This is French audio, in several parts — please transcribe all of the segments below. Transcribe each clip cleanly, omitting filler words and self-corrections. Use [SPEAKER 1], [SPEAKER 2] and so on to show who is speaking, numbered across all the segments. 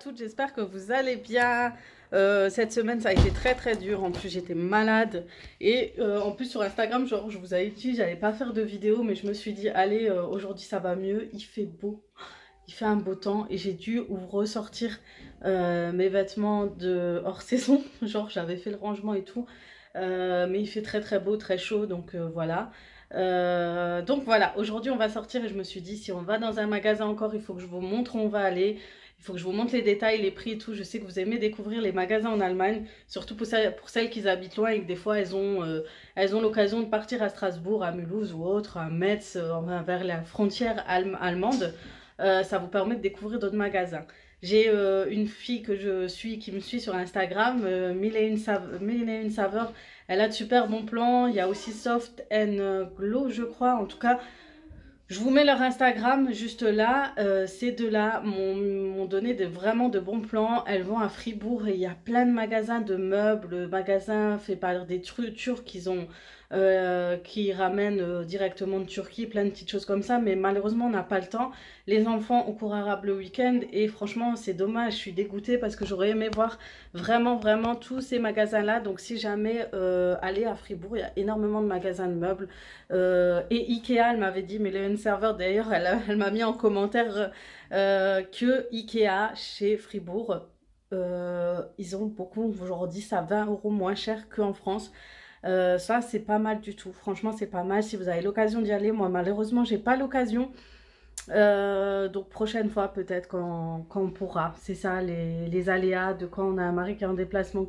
[SPEAKER 1] toutes, j'espère que vous allez bien. Cette semaine ça a été très très dur, en plus j'étais malade et en plus sur Instagram genre je vous avais dit j'allais pas faire de vidéo, mais je me suis dit allez aujourd'hui ça va mieux, il fait beau, il fait un beau temps et j'ai dû ressortir mes vêtements de hors saison, genre j'avais fait le rangement et tout, mais il fait très très beau, très chaud, donc voilà. Donc voilà, aujourd'hui on va sortir et je me suis dit si on va dans un magasin encore, il faut que je vous montre où on va aller. Il faut que je vous montre les détails, les prix et tout. Je sais que vous aimez découvrir les magasins en Allemagne, surtout pour celles qui habitent loin et que des fois elles ont l'occasion de partir à Strasbourg, à Mulhouse ou autre, à Metz, vers la frontière allemande. Ça vous permet de découvrir d'autres magasins. J'ai une fille que je suis, qui me suit sur Instagram, Mille et une saveurs. Elle a de super bons plans. Il y a aussi Soft and Glow, je crois. En tout cas, je vous mets leur Instagram juste là. Ces deux-là m'ont donné vraiment de bons plans. Elles vont à Fribourg et il y a plein de magasins de meubles, magasins faits par des Turcs qui ramènent directement de Turquie, plein de petites choses comme ça. Mais malheureusement, on n'a pas le temps. Les enfants ont cours arabe le week-end et franchement, c'est dommage. Je suis dégoûtée parce que j'aurais aimé voir vraiment, vraiment tous ces magasins-là. Donc, si jamais allez à Fribourg, il y a énormément de magasins de meubles. Et Ikea, elle m'avait dit, mais le serveur d'ailleurs, elle m'a mis en commentaire que Ikea chez Fribourg, ils ont beaucoup, genre 10 à 20 euros moins cher qu'en France. Ça, c'est pas mal du tout. Franchement, c'est pas mal si vous avez l'occasion d'y aller. Moi, malheureusement, j'ai pas l'occasion. Donc prochaine fois peut-être quand on pourra. C'est ça les aléas de quand on a un mari qui est en déplacement,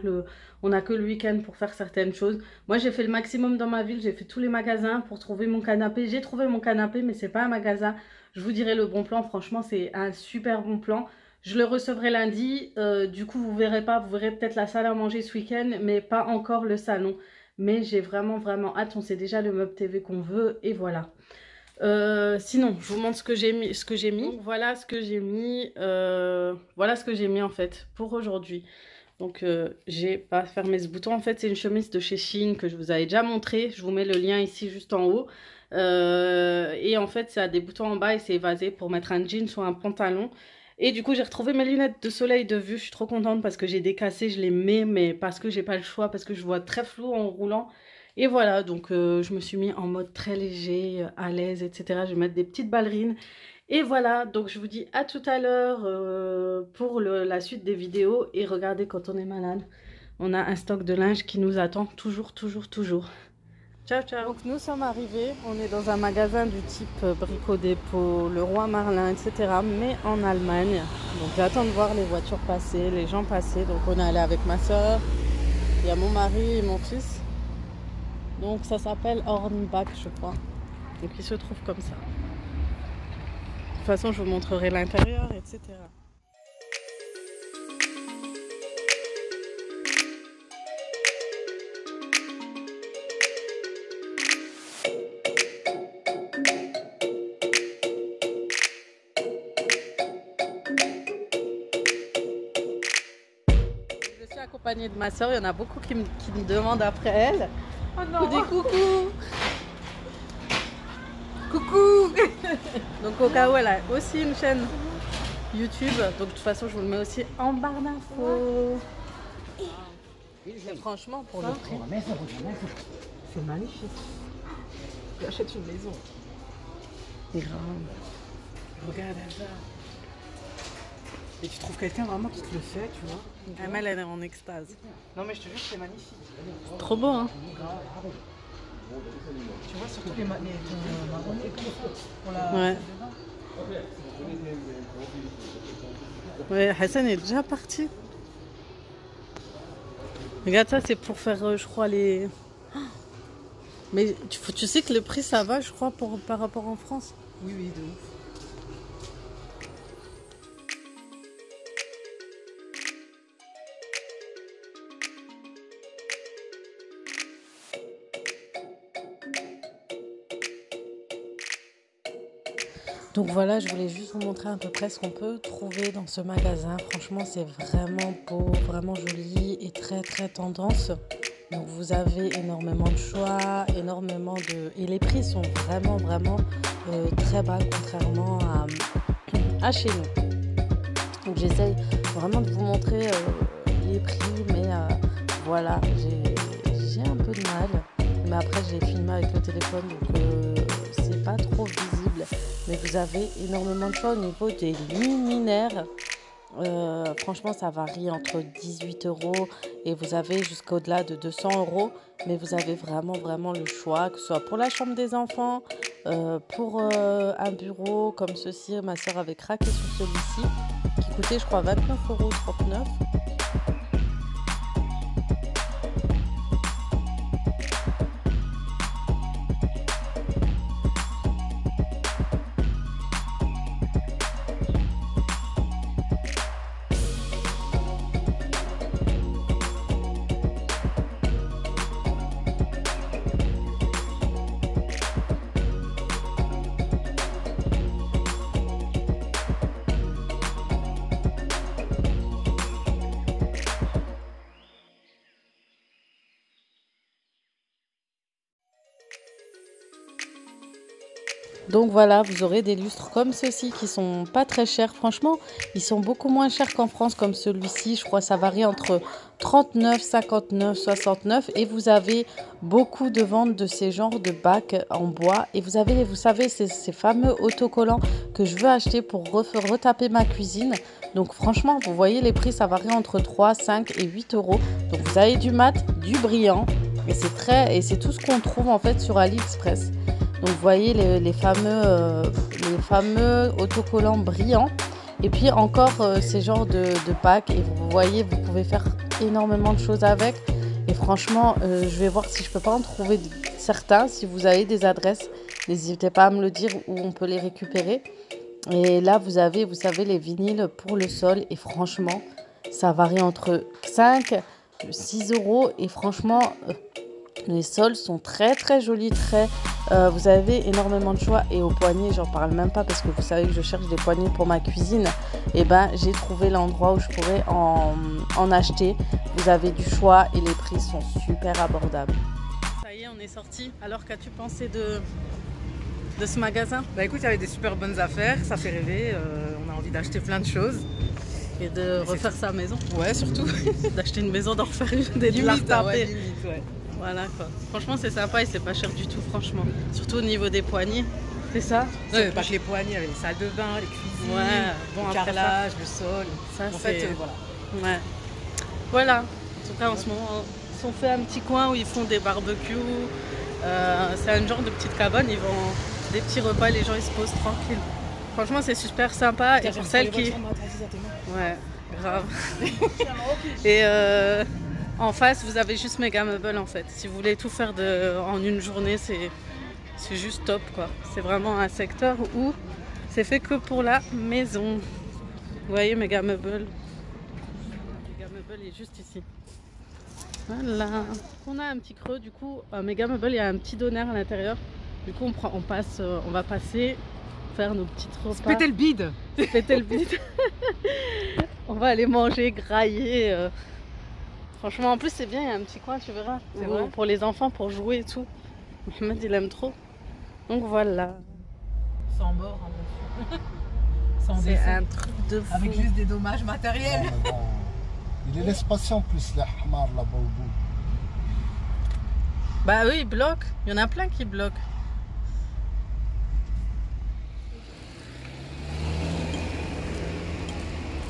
[SPEAKER 1] on n'a que le week-end pour faire certaines choses. Moi j'ai fait le maximum dans ma ville, j'ai fait tous les magasins pour trouver mon canapé. J'ai trouvé mon canapé mais c'est pas un magasin. Je vous dirai le bon plan, franchement c'est un super bon plan. Je le recevrai lundi, du coup vous verrez peut-être la salle à manger ce week-end mais pas encore le salon. Mais j'ai vraiment vraiment hâte, on sait déjà le meuble TV qu'on veut et voilà. Sinon, je vous montre ce que j'ai mis. Donc, voilà ce que j'ai mis. Voilà ce que j'ai mis en fait pour aujourd'hui. Donc, j'ai pas fermé ce bouton. En fait, c'est une chemise de chez Shein que je vous avais déjà montré. Je vous mets le lien ici juste en haut. Et en fait, ça a des boutons en bas et c'est évasé pour mettre un jean ou un pantalon. Et du coup, j'ai retrouvé mes lunettes de soleil de vue. Je suis trop contente parce que j'ai décassé, je les mets, mais parce que j'ai pas le choix, parce que je vois très flou en roulant. Et voilà, donc je me suis mis en mode très léger, à l'aise, etc. Je vais mettre des petites ballerines. Et voilà, donc je vous dis à tout à l'heure pour la suite des vidéos. Et regardez, quand on est malade, on a un stock de linge qui nous attend toujours, toujours, toujours. Ciao, ciao. Donc nous sommes arrivés, on est dans un magasin du type Brico Dépôt, Leroy Merlin, etc. Mais en Allemagne. Donc j'attends de voir les voitures passer, les gens passer. Donc on est allé avec ma soeur, il y a mon mari et mon fils. Donc ça s'appelle Hornbach, je crois. Donc il se trouve comme ça. De toute façon, je vous montrerai l'intérieur, etc. Je suis accompagnée de ma soeur. Il y en a beaucoup qui me demandent après elle.
[SPEAKER 2] Oh non.
[SPEAKER 1] Dis coucou. Coucou. Donc au cas où elle a aussi une chaîne YouTube. Donc de toute façon je vous le mets aussi en barre d'infos. Et franchement pour le prix, c'est magnifique. J'achète une maison. Grave. Regarde ça.
[SPEAKER 2] Et tu trouves quelqu'un vraiment qui te le fait, tu vois?
[SPEAKER 1] Amel elle est en extase.
[SPEAKER 2] Non mais je te jure, c'est magnifique.
[SPEAKER 1] Trop beau hein.
[SPEAKER 2] Tu vois surtout les marronnés pour la
[SPEAKER 1] Ouais.
[SPEAKER 2] salle de bain.
[SPEAKER 1] Ouais, Hassan est déjà parti. Regarde ça, c'est pour faire, je crois, les... Mais tu sais que le prix, ça va, je crois, par rapport en France.
[SPEAKER 2] Oui, oui, de ouf.
[SPEAKER 1] Donc voilà, je voulais juste vous montrer à peu près ce qu'on peut trouver dans ce magasin. Franchement, c'est vraiment beau, vraiment joli et très très tendance. Donc vous avez énormément de choix, énormément de... Et les prix sont vraiment vraiment très bas contrairement à chez nous. Donc j'essaye
[SPEAKER 3] vraiment de vous montrer les prix, mais voilà, j'ai un peu de mal. Mais après, j'ai filmé avec le téléphone, donc c'est pas trop visible. Mais vous avez énormément de choix au niveau des luminaires. Franchement, ça varie entre 18 euros et vous avez jusqu'au-delà de 200 euros. Mais vous avez vraiment le choix, que ce soit pour la chambre des enfants, pour un bureau comme ceci. Ma soeur avait craqué sur celui-ci qui coûtait, je crois, 29,39 €. Donc voilà, vous aurez des lustres comme ceux-ci qui sont pas très chers. Franchement, ils sont beaucoup moins chers qu'en France comme celui-ci. Je crois que ça varie entre 39, 59, 69. Et vous avez beaucoup de ventes de ces genres de bacs en bois. Et vous avez, vous savez, ces fameux autocollants que je veux acheter pour retaper ma cuisine. Donc franchement, vous voyez les prix, ça varie entre 3, 5 et 8 euros. Donc vous avez du mat, du brillant. Et c'est tout ce qu'on trouve en fait sur AliExpress. Donc vous voyez les fameux autocollants brillants. Et puis encore ces genres de packs. Et vous voyez, vous pouvez faire énormément de choses avec. Et franchement, je vais voir si je peux pas en trouver certains. Si vous avez des adresses, n'hésitez pas à me le dire où on peut les récupérer. Et là, vous avez, vous savez, les vinyles pour le sol. Et franchement, ça varie entre 5 et 6 euros. Et franchement, les sols sont très jolis, vous avez énormément de choix. Et au poignet, j'en parle même pas parce que vous savez que je cherche des poignées pour ma cuisine. Et ben, j'ai trouvé l'endroit où je pourrais en acheter. Vous avez du choix et les prix sont super abordables.
[SPEAKER 1] Ça y est, on est sorti. Alors, qu'as-tu pensé de ce magasin?
[SPEAKER 2] Bah écoute, il y avait des super bonnes affaires, ça fait rêver. On a envie d'acheter plein de choses.
[SPEAKER 1] Et de refaire sa maison.
[SPEAKER 2] Ouais, surtout.
[SPEAKER 1] D'acheter une maison, d'en refaire une, de la
[SPEAKER 2] Limite,
[SPEAKER 1] retaper.
[SPEAKER 2] ouais, limite, ouais.
[SPEAKER 1] Voilà quoi. Franchement, c'est sympa et c'est pas cher du tout, franchement. Surtout au niveau des poignées. C'est ça?
[SPEAKER 2] Ouais, pas que les poignées, il y avait les salles de bain, les cuisines,
[SPEAKER 1] bon,
[SPEAKER 2] le carrelage, le sol.
[SPEAKER 1] Ça,
[SPEAKER 2] en fait, voilà.
[SPEAKER 1] Ouais. Voilà. En tout cas, en ce moment, ils ont fait un petit coin où ils font des barbecues. C'est un genre de petite cabane. Ils vendent des petits repas, les gens ils se posent tranquilles. Franchement, c'est super sympa. Et pour celles qui. Ouais, grave. Et en face, vous avez juste Megameuble en fait. Si vous voulez tout faire en une journée, c'est juste top quoi. C'est vraiment un secteur où c'est fait que pour la maison. Vous voyez Megameuble. Megameuble est juste ici. Voilà. On a un petit creux du coup. Megameuble, il y a un petit doner à l'intérieur. Du coup, on va passer faire nos petites repas.
[SPEAKER 2] Se péter le bide.
[SPEAKER 1] Se péter le bide. On va aller manger, grailler. Franchement, en plus, c'est bien, il y a un petit coin, tu verras. C'est vrai. Pour les enfants, pour jouer et tout. Mohamed, il aime trop. Donc voilà.
[SPEAKER 2] Sans mort, hein, sans
[SPEAKER 1] c'est un truc de fou.
[SPEAKER 2] Avec juste des dommages matériels.
[SPEAKER 4] Bon, il les laisse passer en plus, les hamars là-bas au bout.
[SPEAKER 1] Bah oui, ils bloquent. Il y en a plein qui bloquent.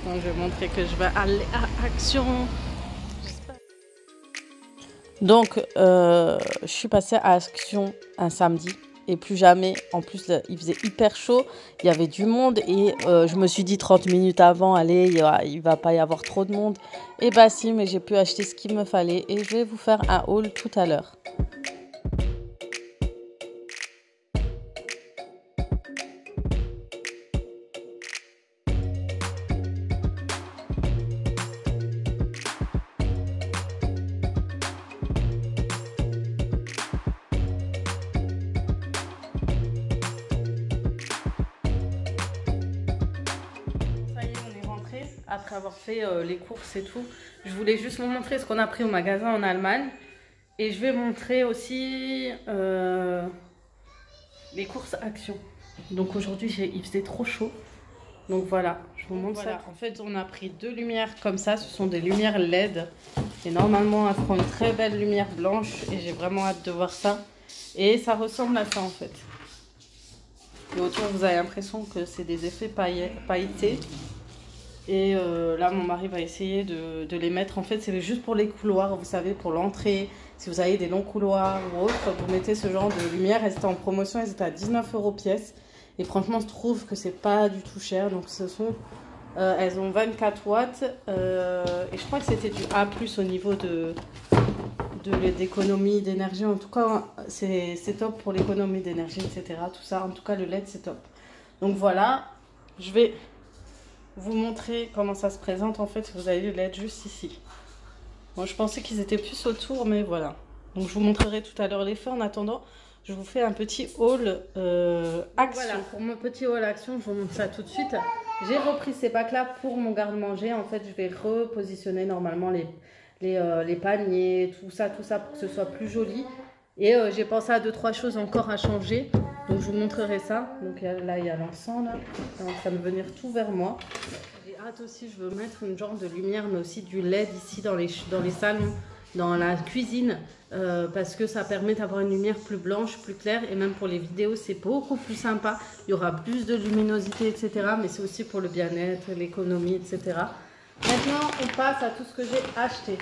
[SPEAKER 1] Donc, je vais montrer que je vais aller à Action. Donc, je suis passée à Action un samedi et plus jamais. En plus, il faisait hyper chaud, il y avait du monde et je me suis dit 30 minutes avant, allez, il va pas y avoir trop de monde. Et bah si, mais j'ai pu acheter ce qu'il me fallait et je vais vous faire un haul tout à l'heure. Après avoir fait les courses et tout, je voulais juste vous montrer ce qu'on a pris au magasin en Allemagne. Et je vais montrer aussi les courses Action. Donc aujourd'hui, il faisait trop chaud. Donc voilà, je Je vous montre ça. En fait, on a pris 2 lumières comme ça. Ce sont des lumières LED. Et normalement, elles feront une très belle lumière blanche. Et j'ai vraiment hâte de voir ça. Et ça ressemble à ça en fait. Et autour, vous avez l'impression que c'est des effets pailletés. Et là, mon mari va essayer de les mettre. En fait, c'est juste pour les couloirs, vous savez, pour l'entrée. Si vous avez des longs couloirs ou autre, vous mettez ce genre de lumière. Elles étaient en promotion, elles étaient à 19 € pièce. Et franchement, je trouve que c'est pas du tout cher. Donc, elles ont 24 watts. Et je crois que c'était du A+, au niveau d'économie d'énergie. En tout cas, c'est top pour l'économie d'énergie, etc. Tout ça, en tout cas, le LED, c'est top. Donc voilà, je vais vous montrer comment ça se présente. En fait, vous avez le LED juste ici. Moi, je pensais qu'ils étaient plus autour, mais voilà. Donc, je vous montrerai tout à l'heure les faits. En attendant, je vous fais un petit haul action. Voilà, pour mon petit haul action, je vous montre ça tout de suite. J'ai repris ces packs-là pour mon garde-manger. En fait, je vais repositionner normalement les paniers, tout ça pour que ce soit plus joli. Et j'ai pensé à 2-3 choses encore à changer. Donc, je vous montrerai ça. Donc là, il y a l'encens, là. Ça va me venir tout vers moi. J'ai hâte aussi, je veux mettre une genre de lumière, mais aussi du LED ici dans les salons, dans la cuisine. Parce que ça permet d'avoir une lumière plus blanche, plus claire. Et même pour les vidéos, c'est beaucoup plus sympa. Il y aura plus de luminosité, etc. Mais c'est aussi pour le bien-être, l'économie, etc. Maintenant, on passe à tout ce que j'ai acheté.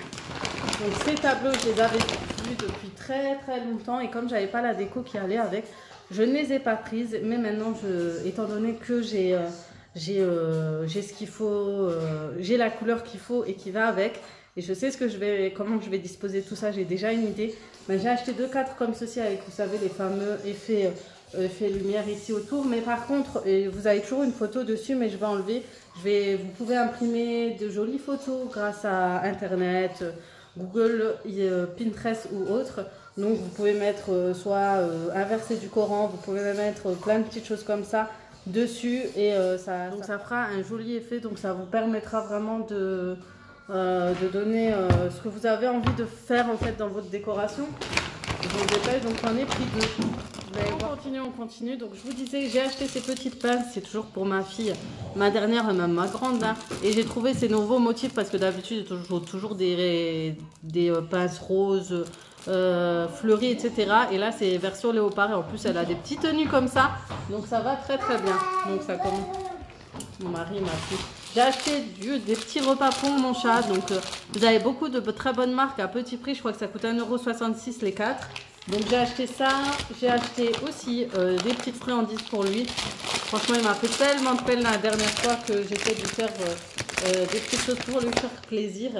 [SPEAKER 1] Donc ces tableaux, je les avais vus depuis très longtemps. Et comme j'avais pas la déco qui allait avec, je ne les ai pas prises. Mais maintenant, étant donné que j'ai ce qu'il faut, j'ai la couleur qu'il faut et qui va avec, et je sais comment je vais disposer tout ça, j'ai déjà une idée. Ben, j'ai acheté 2 cadres comme ceci avec, vous savez, les fameux effets lumière ici autour. Mais par contre, vous avez toujours une photo dessus, mais je vais enlever. Vous pouvez imprimer de jolies photos grâce à Internet, Google, Pinterest ou autre. Donc vous pouvez mettre soit inverser du Coran, vous pouvez mettre plein de petites choses comme ça dessus et ça fera un joli effet. Donc ça vous permettra vraiment de donner ce que vous avez envie de faire en fait dans votre décoration. Je vous détaille, donc j'en ai pris 2. On continue. Donc je vous disais, j'ai acheté ces petites pinces, c'est toujours pour ma fille, ma dernière et même ma grande là. Et j'ai trouvé ces nouveaux motifs parce que d'habitude il y a toujours des pinces roses, fleuries, etc. Et là c'est version léopard et en plus elle a des petites tenues comme ça. Donc ça va très bien. Donc ça commence. Mon mari m'a fait. J'ai acheté des petits repas pour mon chat. Donc vous avez beaucoup de très bonnes marques à petit prix. Je crois que ça coûte 1,66 € les 4. Donc j'ai acheté ça. J'ai acheté aussi des petites friandises pour lui. Franchement, il m'a fait tellement de peine la dernière fois que j'essaie de faire des petites choses pour lui faire plaisir.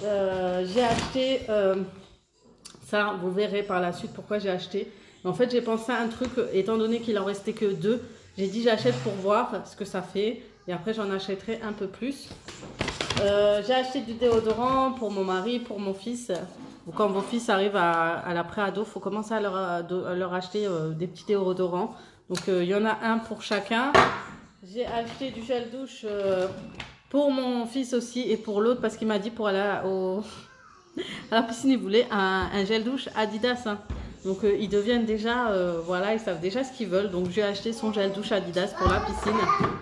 [SPEAKER 1] J'ai acheté ça. Vous verrez par la suite pourquoi j'ai acheté. En fait, j'ai pensé à un truc, étant donné qu'il en restait que 2. J'ai dit j'achète pour voir ce que ça fait. Et après, j'en achèterai un peu plus. J'ai acheté du déodorant pour mon mari, pour mon fils. Quand vos fils arrivent à la pré-ado, il faut commencer à leur acheter des petits déodorants. Donc, il y en a un pour chacun. J'ai acheté du gel douche pour mon fils aussi et pour l'autre parce qu'il m'a dit pour aller à la piscine, il voulait un gel douche Adidas. Hein. Donc ils deviennent déjà, voilà, ils savent déjà ce qu'ils veulent. Donc j'ai acheté son gel douche Adidas pour la piscine.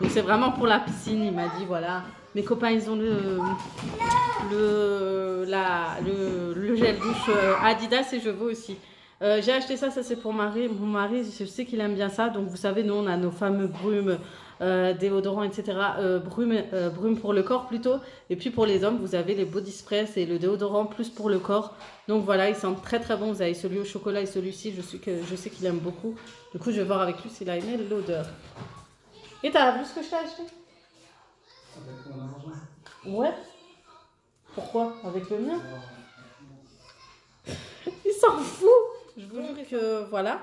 [SPEAKER 1] Donc c'est vraiment pour la piscine, il m'a dit, voilà. Mes copains, ils ont le gel douche Adidas et je veux aussi. J'ai acheté ça c'est pour mon mari, je sais qu'il aime bien ça. Donc vous savez, nous on a nos fameux brumes, déodorants, etc. Brume pour le corps plutôt. Et puis pour les hommes, vous avez les body sprays et le déodorant plus pour le corps. Donc voilà, ils sentent très bon. Vous avez celui au chocolat et celui-ci, je sais qu'il aime beaucoup. Du coup, je vais voir avec lui s'il a aimé l'odeur. Et t'as vu ce que je t'ai acheté? Ouais. Pourquoi? Avec le mien? Il s'en fout. Je vous jure que voilà.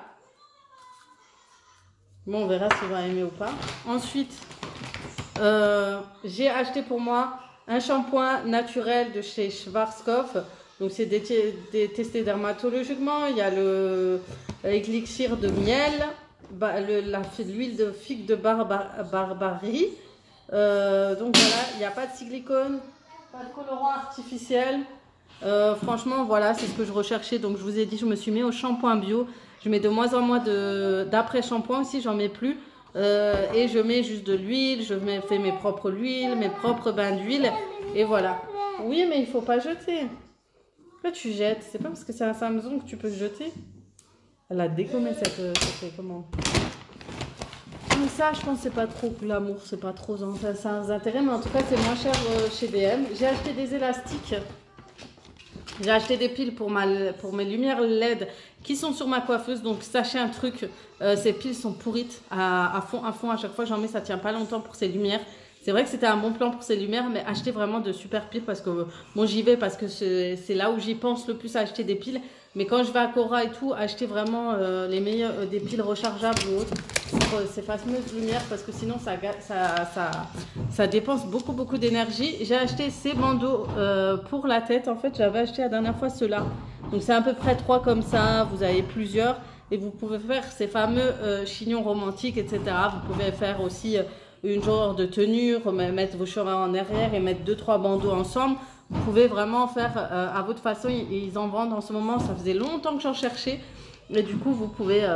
[SPEAKER 1] Bon, on verra s'il va aimer ou pas. Ensuite, j'ai acheté pour moi un shampoing naturel de chez Schwarzkopf. Donc, c'est testé dermatologiquement. Il y a l'élixir de miel, l'huile de figue de barbarie. Donc, voilà, il n'y a pas de silicone, pas de colorant artificiel. Franchement, voilà, c'est ce que je recherchais. Donc, je vous ai dit, je me suis mis au shampoing bio. Je mets de moins en moins d'après-shampoing aussi, j'en mets plus. Et je mets juste de l'huile, fais mes propres huiles, mes propres bains d'huile. Et voilà. Oui, mais il faut pas jeter. Pourquoi tu jettes? C'est pas parce que c'est à Samsung que tu peux jeter. Elle a dégommé cette commande. Donc ça, je pense que c'est pas trop glamour, c'est pas trop ça vous intéresse, mais en tout cas, c'est moins cher chez DM. J'ai acheté des élastiques. J'ai acheté des piles pour mes lumières LED qui sont sur ma coiffeuse. Donc sachez un truc, ces piles sont pourrites à fond. À chaque fois j'en mets, ça tient pas longtemps pour ces lumières. C'est vrai que c'était un bon plan pour ces lumières, mais achetez vraiment de super piles parce que bon, j'y vais parce que c'est là où j'y pense le plus à acheter des piles. Mais quand je vais à Cora et tout, achetez vraiment les meilleurs, des piles rechargeables ou autres pour ces fameuses lumières parce que sinon ça dépense beaucoup d'énergie. J'ai acheté ces bandeaux pour la tête. En fait, j'avais acheté la dernière fois ceux-là. Donc c'est à peu près 3 comme ça. Vous avez plusieurs et vous pouvez faire ces fameux chignons romantiques, etc. Vous pouvez faire aussi une genre de tenue, mettre vos cheveux en arrière et mettre 2-3 bandeaux ensemble. Vous pouvez vraiment faire à votre façon. Ils en vendent en ce moment. Ça faisait longtemps que j'en cherchais. Et du coup, vous pouvez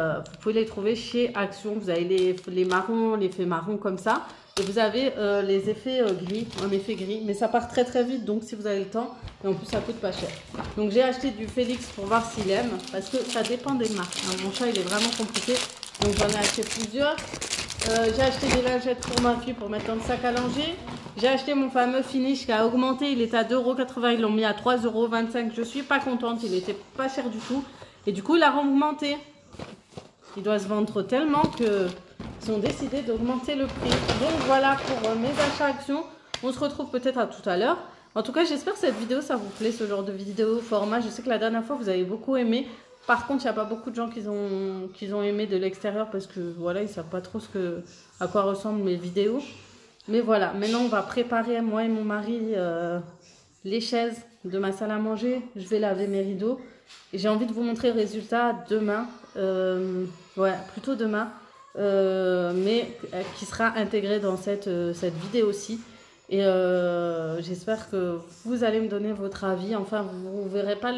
[SPEAKER 1] les trouver chez Action. Vous avez les marrons, l'effet marron comme ça. Et vous avez les effets gris, un effet gris. Mais ça part très vite. Donc, si vous avez le temps. Et en plus, ça coûte pas cher. Donc, j'ai acheté du Félix pour voir s'il aime. Parce que ça dépend des marques. Hein. Mon chat, il est vraiment compliqué. Donc, j'en ai acheté plusieurs. J'ai acheté des lingettes pour ma fille pour mettre dans le sac à langer. J'ai acheté mon fameux finish qui a augmenté. Il était à 2,80 €. Ils l'ont mis à 3,25 €. Je suis pas contente. Il était pas cher du tout. Et du coup, il a augmenté. Il doit se vendre tellement qu'ils ont décidé d'augmenter le prix. Donc voilà pour mes achats Action. On se retrouve peut-être à tout à l'heure. En tout cas, j'espère que cette vidéo, ça vous plaît, ce genre de vidéo format. Je sais que la dernière fois, vous avez beaucoup aimé. Par contre, il n'y a pas beaucoup de gens qui ont aimé de l'extérieur parce que voilà, ils ne savent pas trop à quoi ressemblent mes vidéos. Mais voilà, maintenant on va préparer, moi et mon mari, les chaises de ma salle à manger. Je vais laver mes rideaux. Et j'ai envie de vous montrer le résultat demain. Ouais, plutôt demain. Mais qui sera intégré dans cette vidéo-ci. Et j'espère que vous allez me donner votre avis. Enfin, vous ne verrez pas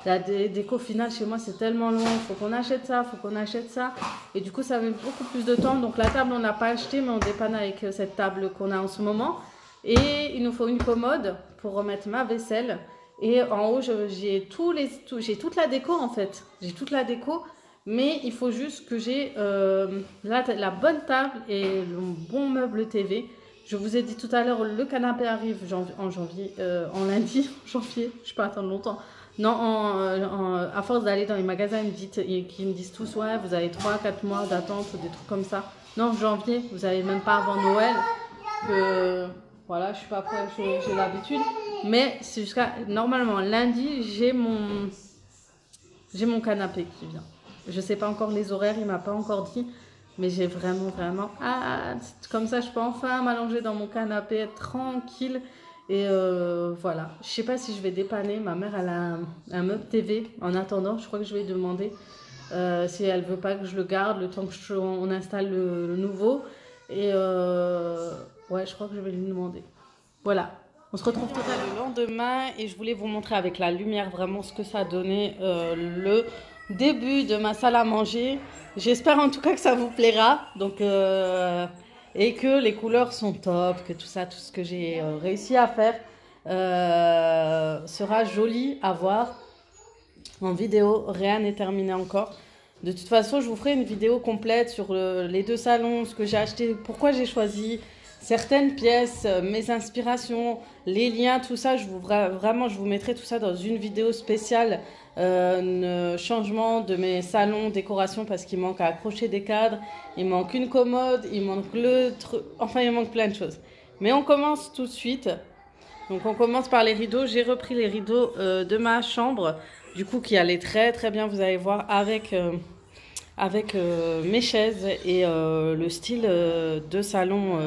[SPEAKER 1] la déco finale chez moi, c'est tellement long. Il faut qu'on achète ça, il faut qu'on achète ça. Et du coup, ça met beaucoup plus de temps. Donc la table, on n'a pas acheté, mais on dépanne avec cette table qu'on a en ce moment. Et il nous faut une commode pour remettre ma vaisselle. Et en haut, j'ai toute la déco en fait. J'ai toute la déco. Mais il faut juste que j'ai la bonne table et le bon meuble TV. Je vous ai dit tout à l'heure, le canapé arrive en lundi, janvier, je ne peux pas attendre longtemps. Non, à force d'aller dans les magasins, qui me disent tous, ouais, vous avez 3-4 mois d'attente ou des trucs comme ça. Non, janvier, vous n'avez même pas avant Noël. Voilà, je suis pas prête, j'ai l'habitude. Mais c'est normalement, lundi, j'ai mon canapé qui vient. Je ne sais pas encore les horaires, il ne m'a pas encore dit. Mais j'ai vraiment hâte. Comme ça, je peux enfin m'allonger dans mon canapé, être tranquille. Et voilà. Je ne sais pas si je vais dépanner. Ma mère, elle a un meuble TV. En attendant, je crois que je vais lui demander si elle ne veut pas que je le garde le temps qu'on installe le nouveau. Et ouais, je crois que je vais lui demander. Voilà. On se retrouve tout à l'heure le lendemain. Et je voulais vous montrer avec la lumière vraiment ce que ça donnait le début de ma salle à manger. J'espère en tout cas que ça vous plaira. Donc, et que les couleurs sont top, que tout ce que j'ai réussi à faire sera joli à voir en vidéo. Rien n'est terminé encore. De toute façon, je vous ferai une vidéo complète sur les 2 salons, ce que j'ai acheté, pourquoi j'ai choisi certaines pièces, mes inspirations, les liens, tout ça. Je vous mettrai tout ça dans une vidéo spéciale. Changement de mes salons, décoration, parce qu'il manque à accrocher des cadres, il manque une commode, il manque enfin il manque plein de choses. Mais on commence tout de suite. Donc on commence par les rideaux. J'ai repris les rideaux de ma chambre, du coup qui allaient très bien, vous allez voir, avec mes chaises et le style de salon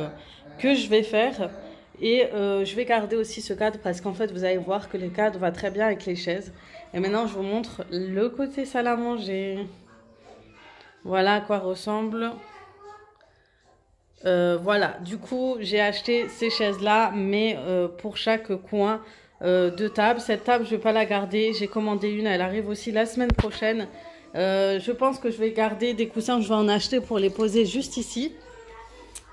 [SPEAKER 1] que je vais faire. Et je vais garder aussi ce cadre parce qu'en fait vous allez voir que le cadre va très bien avec les chaises. Et maintenant je vous montre le côté salle à manger. Voilà à quoi ressemble. Voilà, du coup j'ai acheté ces chaises là, mais pour chaque coin de table. Cette table je vais pas la garder, j'ai commandé une, elle arrive aussi la semaine prochaine. Je pense que je vais garder des coussins, je vais en acheter pour les poser juste ici.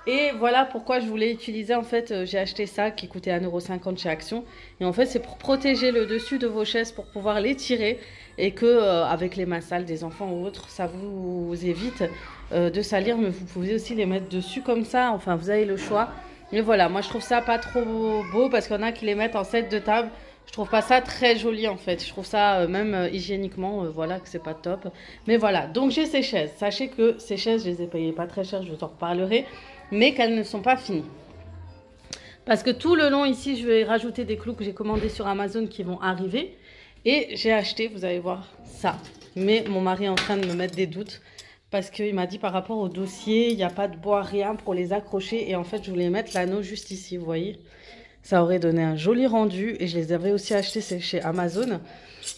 [SPEAKER 1] Et voilà pourquoi je voulais utiliser, en fait, j'ai acheté ça qui coûtait 1,50 € chez Action. Et en fait, c'est pour protéger le dessus de vos chaises, pour pouvoir les tirer. Et que avec les mains sales des enfants ou autres, ça vous évite de salir. Mais vous pouvez aussi les mettre dessus comme ça, enfin vous avez le choix. Mais voilà, moi je trouve ça pas trop beau parce qu'il y en a qui les mettent en set de table. Je trouve pas ça très joli en fait. Je trouve ça même hygiéniquement, voilà, que c'est pas top. Mais voilà, donc j'ai ces chaises. Sachez que ces chaises, je les ai payées pas très cher, je vous en reparlerai. Mais qu'elles ne sont pas finies. Parce que tout le long ici, je vais rajouter des clous que j'ai commandés sur Amazon qui vont arriver. Et j'ai acheté, vous allez voir, ça. Mais mon mari est en train de me mettre des doutes. Parce qu'il m'a dit par rapport au dossier, il n'y a pas de bois, rien pour les accrocher. Et en fait, je voulais mettre l'anneau juste ici, vous voyez. Ça aurait donné un joli rendu. Et je les avais aussi achetés chez Amazon.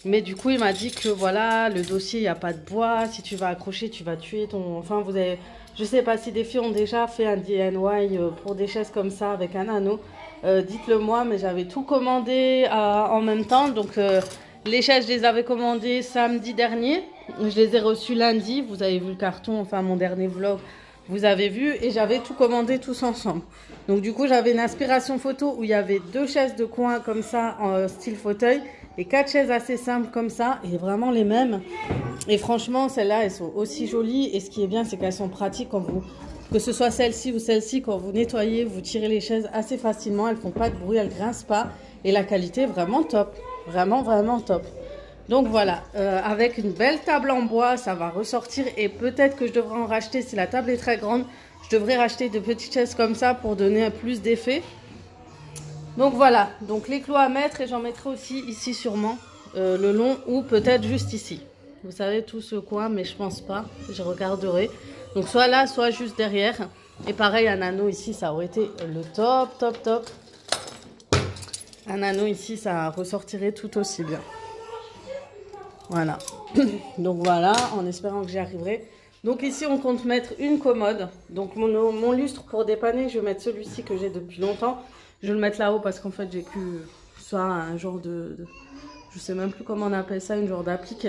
[SPEAKER 1] Mais du coup, il m'a dit que voilà, le dossier, il n'y a pas de bois. Si tu vas accrocher, tu vas tuer ton... Enfin, vous avez... Je sais pas si des filles ont déjà fait un DIY pour des chaises comme ça avec un anneau. Dites-le moi, mais j'avais tout commandé en même temps. Donc, les chaises, je les avais commandées samedi dernier. Je les ai reçues lundi. Vous avez vu le carton, enfin mon dernier vlog, vous avez vu. Et j'avais tout commandé tous ensemble. Donc, du coup, j'avais une inspiration photo où il y avait 2 chaises de coin comme ça, en style fauteuil. Et 4 chaises assez simples comme ça. Et vraiment les mêmes. Et franchement, celles-là, elles sont aussi jolies. Et ce qui est bien, c'est qu'elles sont pratiques quand vous... Que ce soit celle-ci ou celle-ci, quand vous nettoyez, vous tirez les chaises assez facilement. Elles font pas de bruit, elles grincent pas. Et la qualité est vraiment top. Vraiment, vraiment top. Donc voilà, avec une belle table en bois, ça va ressortir. Et peut-être que je devrais en racheter, si la table est très grande, je devrais racheter de petites chaises comme ça pour donner plus d'effet. Donc voilà, donc les clous à mettre. Et j'en mettrai aussi ici sûrement, le long ou peut-être juste ici. Vous savez, tout ce coin, mais je pense pas. Je regarderai. Donc, soit là, soit juste derrière. Et pareil, un anneau ici, ça aurait été le top, top, top. Un anneau ici, ça ressortirait tout aussi bien. Voilà. Donc, voilà, en espérant que j'y arriverai. Donc, ici, on compte mettre une commode. Donc, mon lustre pour dépanner, je vais mettre celui-ci que j'ai depuis longtemps. Je vais le mettre là-haut parce qu'en fait, j'ai que soit un genre je sais même plus comment on appelle ça, une genre d'applique.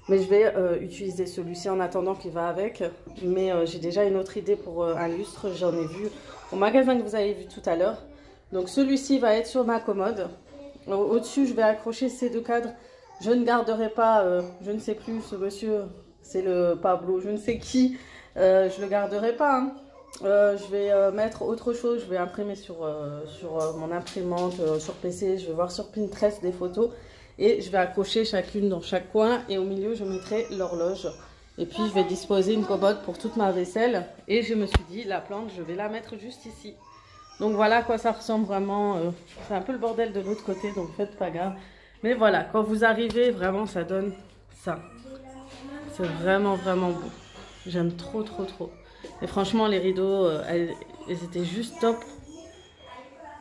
[SPEAKER 1] Mais je vais utiliser celui-ci en attendant qu'il va avec. Mais j'ai déjà une autre idée pour un lustre. J'en ai vu au magasin que vous avez vu tout à l'heure. Donc celui-ci va être sur ma commode. Au-dessus, je vais accrocher ces 2 cadres. Je ne garderai pas, je ne sais plus, ce monsieur, c'est le Pablo, je ne sais qui. Je ne le garderai pas. Hein. Je vais mettre autre chose. Je vais imprimer sur mon imprimante, sur PC. Je vais voir sur Pinterest des photos. Et je vais accrocher chacune dans chaque coin. Et au milieu, je mettrai l'horloge. Et puis, je vais disposer une commode pour toute ma vaisselle. Et je me suis dit, la plante, je vais la mettre juste ici. Donc, voilà à quoi ça ressemble vraiment. C'est un peu le bordel de l'autre côté, donc faites pas gaffe. Mais voilà, quand vous arrivez, vraiment, ça donne ça. C'est vraiment, vraiment beau. J'aime trop, trop, trop. Et franchement, les rideaux, elles étaient juste top.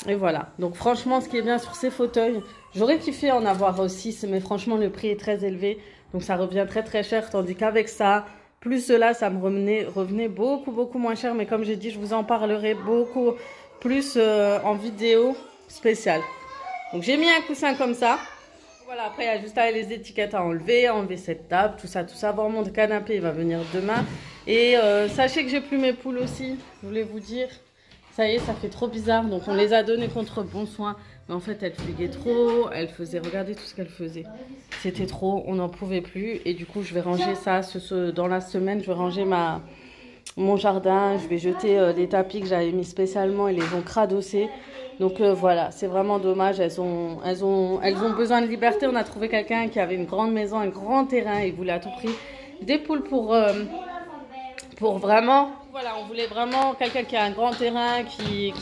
[SPEAKER 1] Et voilà. Donc franchement, ce qui est bien sur ces fauteuils, j'aurais kiffé en avoir aussi, mais franchement, le prix est très élevé. Donc ça revient très très cher, tandis qu'avec ça, plus cela, ça me revenait beaucoup, beaucoup moins cher. Mais comme j'ai dit, je vous en parlerai beaucoup plus en vidéo spéciale. Donc j'ai mis un coussin comme ça. Voilà, après, il y a juste les étiquettes à enlever cette table, tout ça. Bon, mon canapé, il va venir demain. Et sachez que j'ai plus mes poules aussi, je voulais vous dire. Ça y est, ça fait trop bizarre. Donc, on les a données contre bon soin. Mais en fait, elles fuguaient trop. Elles faisaient, regardez tout ce qu'elles faisaient. C'était trop, on n'en pouvait plus. Et du coup, je vais ranger ça dans la semaine. Je vais ranger mon jardin. Je vais jeter les tapis que j'avais mis spécialement. Ils les ont cradossés. Donc voilà, c'est vraiment dommage. Elles ont besoin de liberté. On a trouvé quelqu'un qui avait une grande maison, un grand terrain. Il voulait à tout prix des poules pour vraiment... Voilà, on voulait vraiment quelqu'un qui a un grand terrain, qui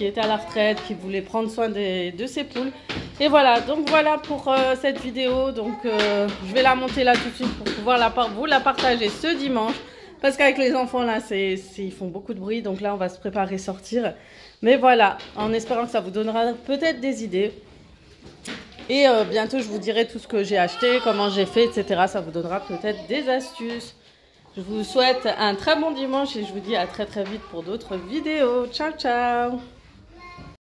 [SPEAKER 1] était à la retraite, qui voulait prendre soin de ses poules. Et voilà, donc voilà pour cette vidéo. Donc je vais la monter là tout de suite pour pouvoir vous la partager ce dimanche. Parce qu'avec les enfants là, ils font beaucoup de bruit. Donc là, on va se préparer à sortir. Mais voilà, en espérant que ça vous donnera peut-être des idées. Et bientôt, je vous dirai tout ce que j'ai acheté, comment j'ai fait, etc. Ça vous donnera peut-être des astuces. Je vous souhaite un très bon dimanche et je vous dis à très très vite pour d'autres vidéos. Ciao, ciao!